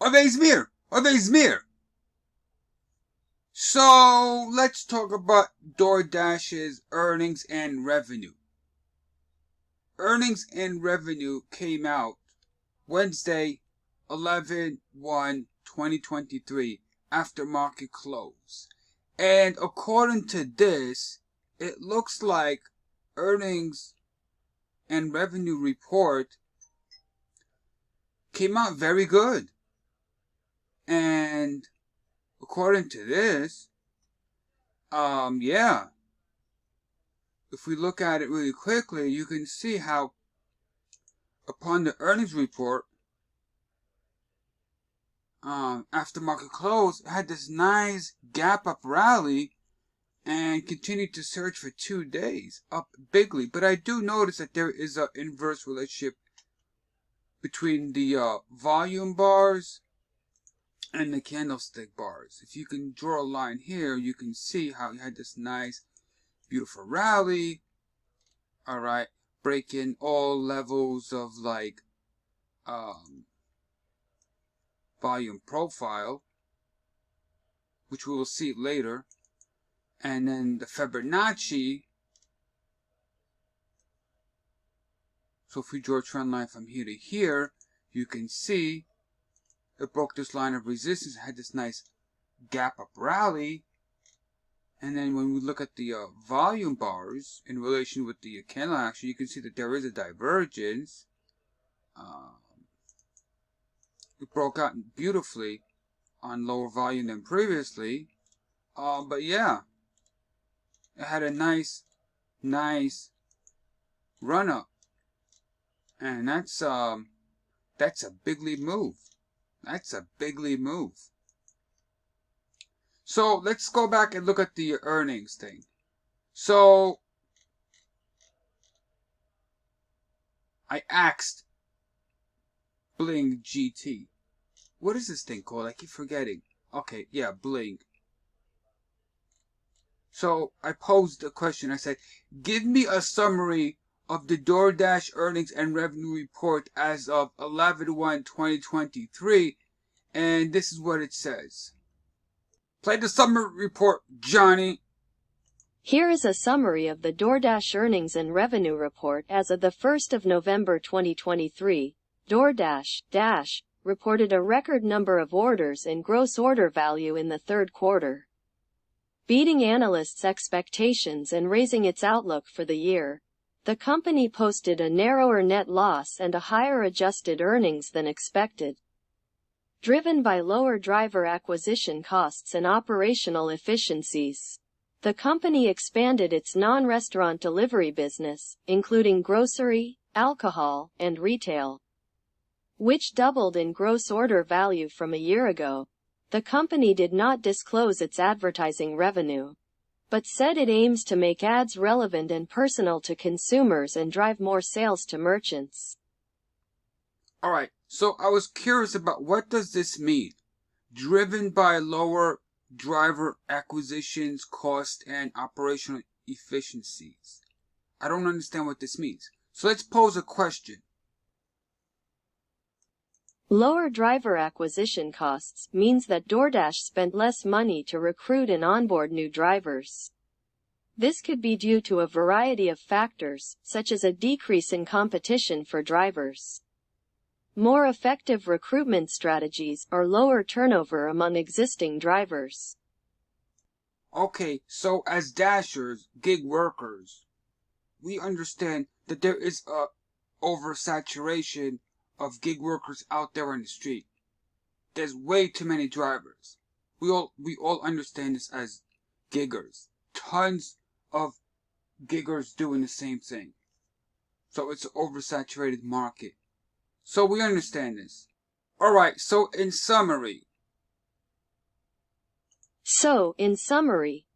Always mir. Always mir. So let's talk about DoorDash's earnings and revenue. Earnings and revenue came out Wednesday, 11/1/2023, after market close. And according to this, it looks like earnings and revenue report came out very good. And according to this, yeah, if we look at it really quickly, you can see how upon the earnings report, after market close, it had this nice gap up rally and continued to surge for 2 days, up bigly. But I do notice that there is an inverse relationship between the volume bars and the candlestick bars. If you can draw a line here, you can see how you had this nice, beautiful rally. Alright, breaking all levels of volume profile, which we will see later. And then the Fibonacci. So if we draw a trend line from here to here, you can see it broke this line of resistance, had this nice gap up rally. And then when we look at the volume bars in relation with the candle action, you can see that there is a divergence. It broke out beautifully on lower volume than previously. But yeah, it had a nice run up. And that's a bigly move. That's a bigly move. So let's go back and look at the earnings thing. So I asked Bling GT. What is this thing called? I keep forgetting. Okay, yeah, Bling. So I posed a question. I said, give me a summary of the DoorDash earnings and revenue report as of 11/1/2023. And this is what it says. Play the summary report, Johnny. Here is a summary of the DoorDash earnings and revenue report as of the 1st of November 2023. DoorDash reported a record number of orders and gross order value in the third quarter, beating analysts' expectations and raising its outlook for the year. The company posted a narrower net loss and a higher adjusted earnings than expected, driven by lower driver acquisition costs and operational efficiencies. The company expanded its non-restaurant delivery business, including grocery, alcohol, and retail, which doubled in gross order value from a year ago. The company did not disclose its advertising revenue, but said it aims to make ads relevant and personal to consumers and drive more sales to merchants. Alright, so I was curious about what does this mean? Driven by lower driver acquisitions, cost, and operational efficiencies. I don't understand what this means. So let's pose a question. Lower driver acquisition costs means that DoorDash spent less money to recruit and onboard new drivers. This could be due to a variety of factors, such as a decrease in competition for drivers, more effective recruitment strategies, or lower turnover among existing drivers. Okay, so as dashers, gig workers, we understand that there is a oversaturation of gig workers out there on the street. There's way too many drivers. We all understand this as giggers. Tons of giggers doing the same thing. So it's an oversaturated market. So we understand this. Alright, so in summary,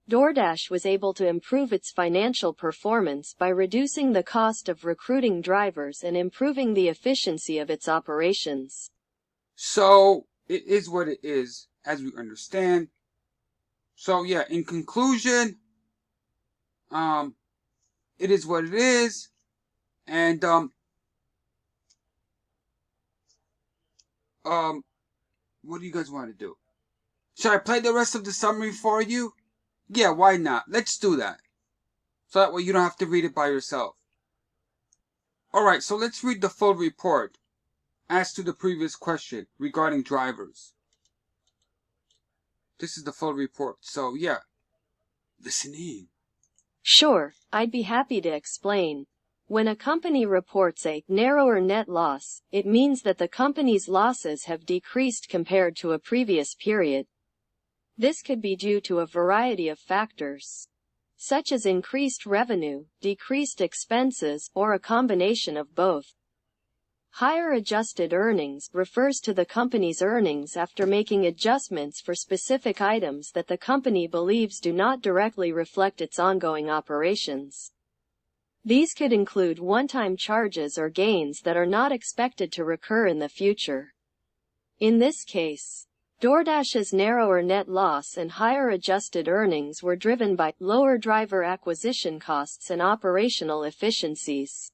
DoorDash was able to improve its financial performance by reducing the cost of recruiting drivers and improving the efficiency of its operations. So it is what it is, as we understand. So yeah, in conclusion, it is what it is, and What do you guys want to do? Should I play the rest of the summary for you? Yeah, why not? Let's do that. So that way you don't have to read it by yourself. Alright, so let's read the full report as to the previous question regarding drivers. This is the full report, so yeah. Listen in. Sure, I'd be happy to explain. When a company reports a narrower net loss, it means that the company's losses have decreased compared to a previous period. This could be due to a variety of factors, such as increased revenue, decreased expenses, or a combination of both. Higher adjusted earnings refers to the company's earnings after making adjustments for specific items that the company believes do not directly reflect its ongoing operations. These could include one-time charges or gains that are not expected to recur in the future. In this case, DoorDash's narrower net loss and higher adjusted earnings were driven by lower driver acquisition costs and operational efficiencies.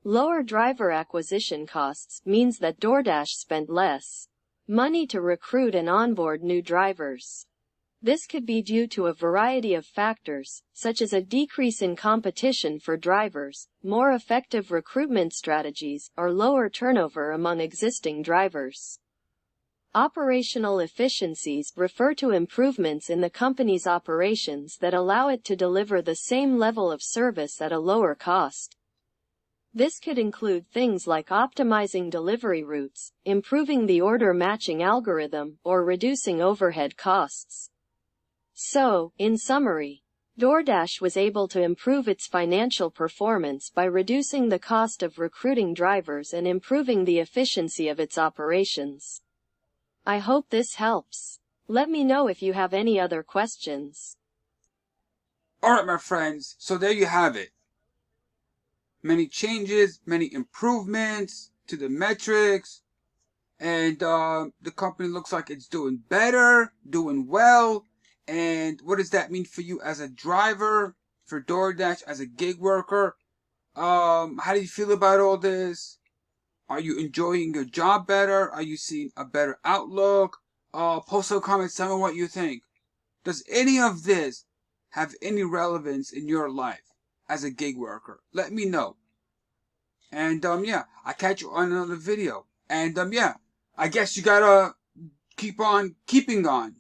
Lower driver acquisition costs means that DoorDash spent less money to recruit and onboard new drivers. This could be due to a variety of factors, such as a decrease in competition for drivers, more effective recruitment strategies, or lower turnover among existing drivers. Operational efficiencies refer to improvements in the company's operations that allow it to deliver the same level of service at a lower cost. This could include things like optimizing delivery routes, improving the order matching algorithm, or reducing overhead costs. So, in summary, DoorDash was able to improve its financial performance by reducing the cost of recruiting drivers and improving the efficiency of its operations. I hope this helps. Let me know if you have any other questions. Alright, my friends, so there you have it. Many changes, many improvements to the metrics, and the company looks like it's doing better, doing well. And what does that mean for you as a driver, for DoorDash, as a gig worker? How do you feel about all this? Are you enjoying your job better? Are you seeing a better outlook? Post some comments, tell me what you think. Does any of this have any relevance in your life as a gig worker? Let me know. And yeah, I'll catch you on another video. And yeah, I guess you gotta keep on keeping on.